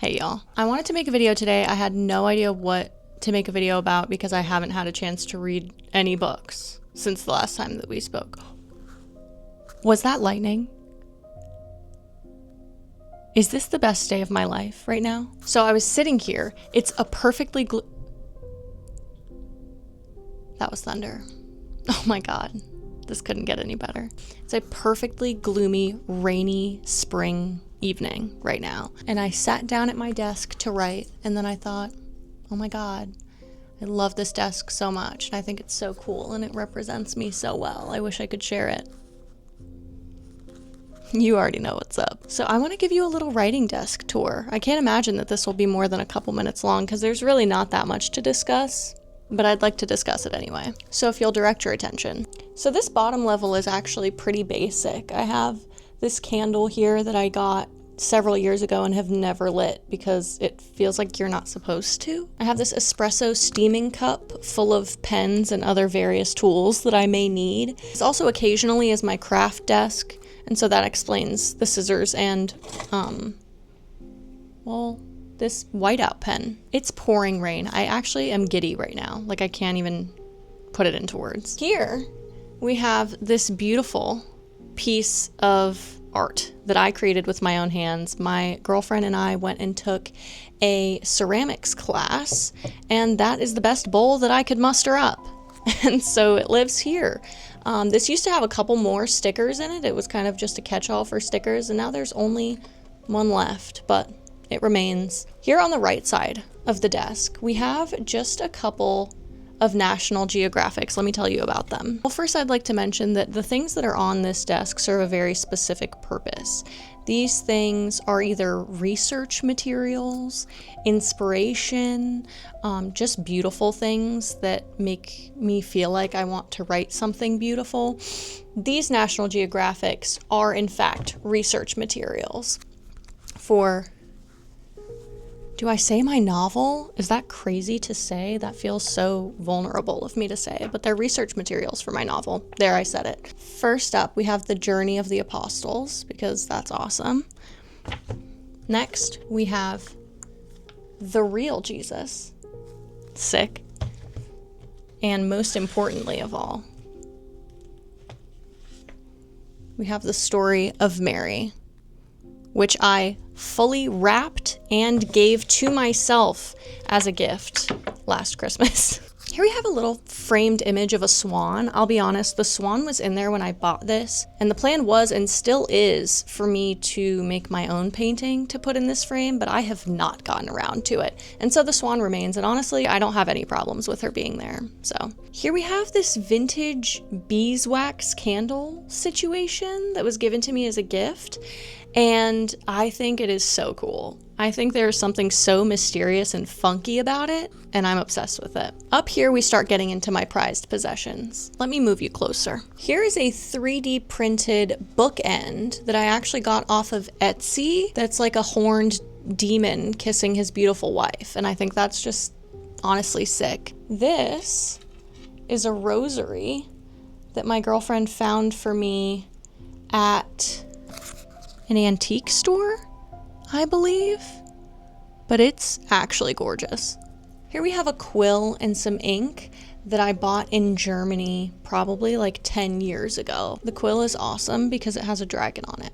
Hey y'all. I wanted to make a video today. I had no idea what to make a video about because I haven't had a chance to read any books since the last time that we spoke. Was that lightning? Is this the best day of my life right now? So I was sitting here. It's a perfectly That was thunder. Oh my god. This couldn't get any better. It's a perfectly gloomy, rainy spring evening right now. And I sat down at my desk to write, and then I thought, oh my god, I love this desk so much, and I think it's so cool, and it represents me so well. I wish I could share it. You already know what's up. So I want to give you a little writing desk tour. I can't imagine that this will be more than a couple minutes long because there's really not that much to discuss, but I'd like to discuss it anyway. So if you'll direct your attention. So this bottom level is actually pretty basic. I have this candle here that I got several years ago and have never lit because it feels like you're not supposed to. I have this espresso steaming cup full of pens and other various tools that I may need. It's also occasionally is my craft desk, and so that explains the scissors and, this whiteout pen. It's pouring rain. I actually am giddy right now. Like, I can't even put it into words. Here we have this beautiful piece of art that I created with my own hands. My girlfriend and I went and took a ceramics class, and that is the best bowl that I could muster up. And so it lives here. This used to have a couple more stickers in it. It was kind of just a catch-all for stickers, and now there's only one left, but it remains. Here on the right side of the desk, we have just a couple of National Geographics. Let me tell you about them. Well, first I'd like to mention that the things that are on this desk serve a very specific purpose. These things are either research materials, inspiration, just beautiful things that make me feel like I want to write something beautiful. These National Geographics are in fact research materials for, do I say my novel? Is that crazy to say? That feels so vulnerable of me to say, but they're research materials for my novel. There, I said it. First up, we have the Journey of the Apostles, because that's awesome. Next, we have the real Jesus. Sick. And most importantly of all, we have the story of Mary, which I fully wrapped and gave to myself as a gift last Christmas. Here we have a little framed image of a swan. I'll be honest, the swan was in there when I bought this, and the plan was and still is for me to make my own painting to put in this frame, but I have not gotten around to it. And so the swan remains, and honestly, I don't have any problems with her being there. So here we have this vintage beeswax candle situation that was given to me as a gift. And I think it is so cool. I think there's something so mysterious and funky about it, and I'm obsessed with it. Up here, we start getting into my prized possessions. Let me move you closer. Here is a 3D printed bookend that I actually got off of Etsy that's like a horned demon kissing his beautiful wife, and I think that's just honestly sick. This is a rosary that my girlfriend found for me at an antique store, I believe, but it's actually gorgeous. Here we have a quill and some ink that I bought in Germany probably like 10 years ago. The quill is awesome because it has a dragon on it.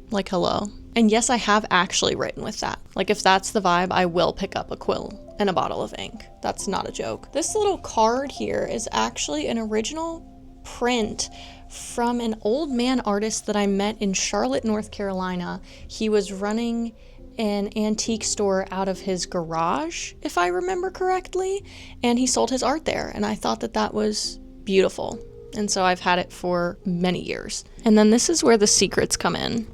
Like, hello. And yes, I have actually written with that. Like, if that's the vibe, I will pick up a quill and a bottle of ink. That's not a joke. This little card here is actually an original print from an old man artist that I met in Charlotte, North Carolina. He was running an antique store out of his garage, if I remember correctly, and he sold his art there, and I thought that that was beautiful, and so I've had it for many years. And then this is where the secrets come in.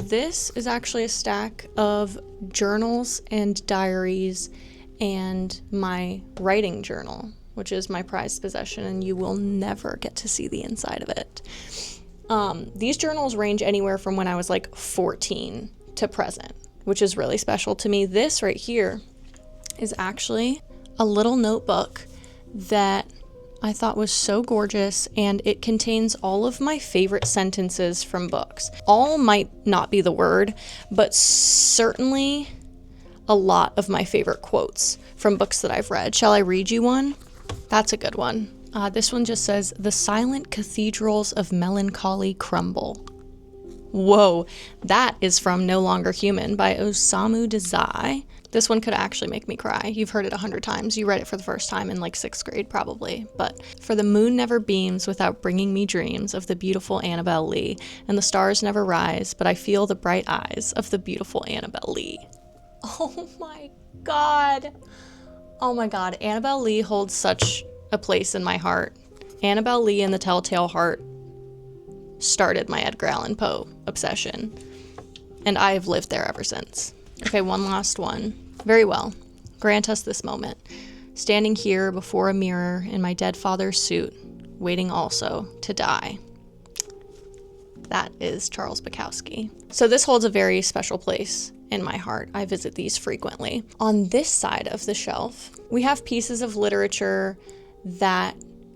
This is actually a stack of journals and diaries and my writing journal, which is my prized possession, and you will never get to see the inside of it. These journals range anywhere from when I was like 14 to present, which is really special to me. This right here is actually a little notebook that I thought was so gorgeous, and it contains all of my favorite sentences from books. All might not be the word, but certainly a lot of my favorite quotes from books that I've read. Shall I read you one? That's a good one. This one just says, "The silent cathedrals of melancholy crumble." Whoa, that is from No Longer Human by Osamu Dazai. This one could actually make me cry. You've heard it 100 times. You read it for the first time in like 6th grade probably. But "For the moon never beams without bringing me dreams of the beautiful Annabel Lee, and the stars never rise, but I feel the bright eyes of the beautiful Annabel Lee." Oh my God. Oh my God. Annabel Lee holds such a place in my heart. Annabel Lee and the Telltale Heart started my Edgar Allan Poe obsession, and I have lived there ever since. Okay, one last one. "Very well. Grant us this moment. Standing here before a mirror in my dead father's suit, waiting also to die." That is Charles Bukowski. So this holds a very special place in my heart. I visit these frequently. On this side of the shelf, we have pieces of literature that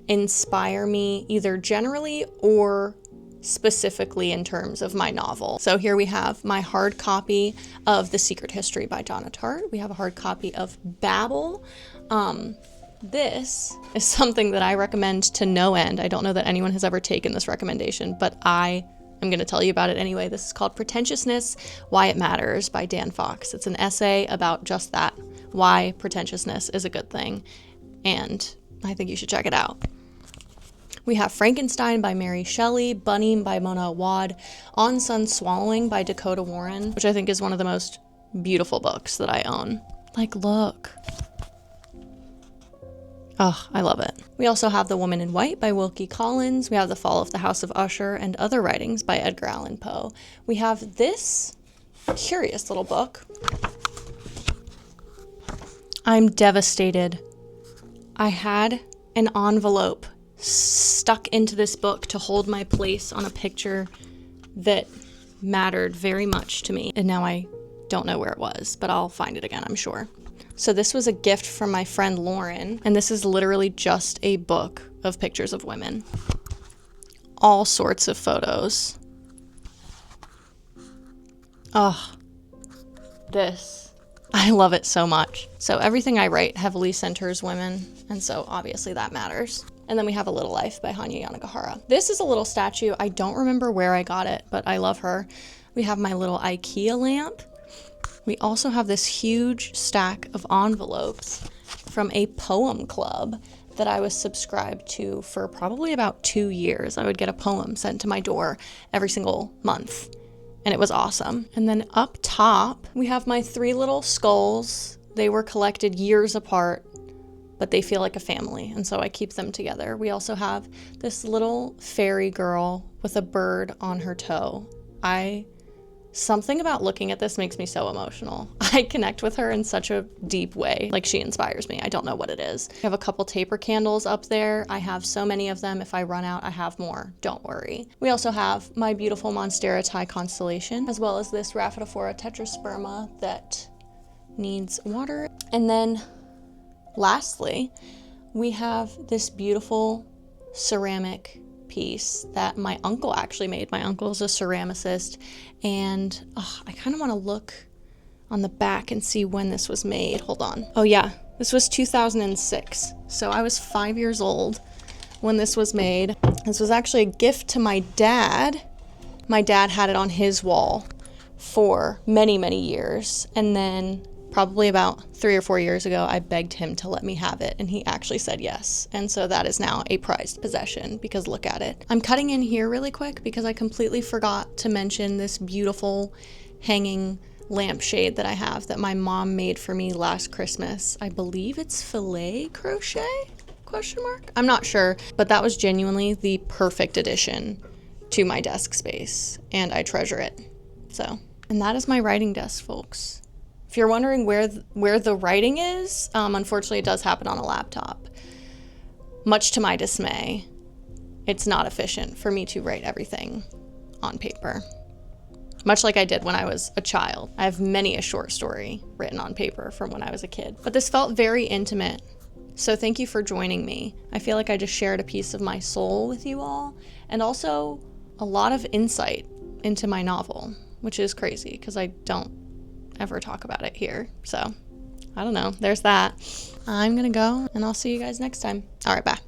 inspire me either generally or specifically in terms of my novel. So here we have my hard copy of The Secret History by Donna Tartt. We have a hard copy of Babel. This is something that I recommend to no end. I don't know that anyone has ever taken this recommendation, but I am going to tell you about it anyway. This is called Pretentiousness, Why It Matters by Dan Fox. It's an essay about just that, why pretentiousness is a good thing, and I think you should check it out. We have Frankenstein by Mary Shelley, Bunny by Mona Awad, On Sun Swallowing by Dakota Warren, which I think is one of the most beautiful books that I own. Like, look. Oh, I love it. We also have The Woman in White by Wilkie Collins. We have The Fall of the House of Usher and Other Writings by Edgar Allan Poe. We have this curious little book. I'm devastated. I had an envelope stuck into this book to hold my place on a picture that mattered very much to me. And now I don't know where it was, but I'll find it again, I'm sure. So this was a gift from my friend Lauren, and this is literally just a book of pictures of women. All sorts of photos. Oh, this. I love it so much. So everything I write heavily centers women, and so obviously that matters. And then we have A Little Life by Hanya Yanagihara. This is a little statue. I don't remember where I got it, but I love her. We have my little IKEA lamp. We also have this huge stack of envelopes from a poem club that I was subscribed to for probably about 2 years. I would get a poem sent to my door every single month, and it was awesome. And then up top, we have my 3 little skulls. They were collected years apart, but they feel like a family, and so I keep them together. We also have this little fairy girl with a bird on her toe. Something about looking at this makes me so emotional. I connect with her in such a deep way. Like, she inspires me. I don't know what it is. I have a couple taper candles up there. I have so many of them. If I run out, I have more. Don't worry. We also have my beautiful Monstera Thai constellation, as well as this Rhaphidophora tetrasperma that needs water. And then lastly, we have this beautiful ceramic piece that my uncle actually made. My uncle is a ceramicist, and I kind of want to look on the back and see when this was made. Hold on. Oh yeah, this was 2006. So I was 5 years old when this was made. This was actually a gift to my dad. My dad had it on his wall for many, many years, and then probably about 3 or 4 years ago, I begged him to let me have it, and he actually said yes. And so that is now a prized possession, because look at it. I'm cutting in here really quick because I completely forgot to mention this beautiful hanging lampshade that I have that my mom made for me last Christmas. I believe it's filet crochet? Question mark? I'm not sure, but that was genuinely the perfect addition to my desk space, and I treasure it. So, and that is my writing desk, folks. If you're wondering where the writing is, unfortunately it does happen on a laptop. Much to my dismay, it's not efficient for me to write everything on paper. Much like I did when I was a child. I have many a short story written on paper from when I was a kid. But this felt very intimate, so thank you for joining me. I feel like I just shared a piece of my soul with you all, and also a lot of insight into my novel, which is crazy because I don't ever talk about it here. So I don't know. There's that. I'm gonna go and I'll see you guys next time. All right, bye.